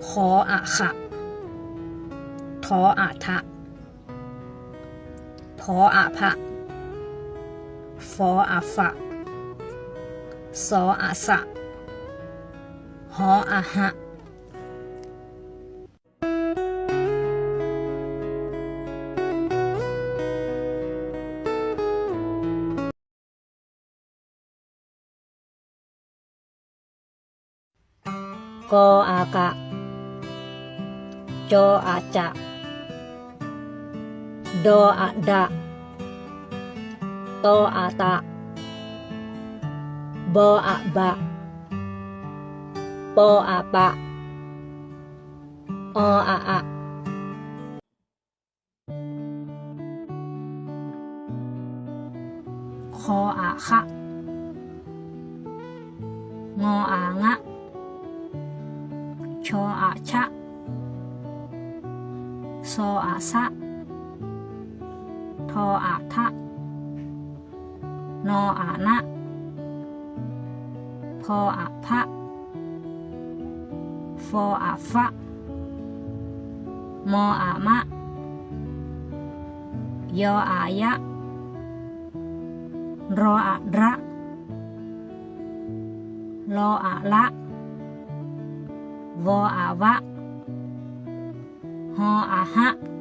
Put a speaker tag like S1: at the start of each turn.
S1: ขออะขะทออะทะพออะพะฟออะฟะซออะสะหออะหะกออากะจออาจะดออะดะตออะตะบออะบะปออะปะออะอะคออะคะงออะงะชออะชะซออะสะทออะทะนออะนะพออะพะฟออะฟะมออะมะยออะยะรออะระลออะละวออะวะหออะหะ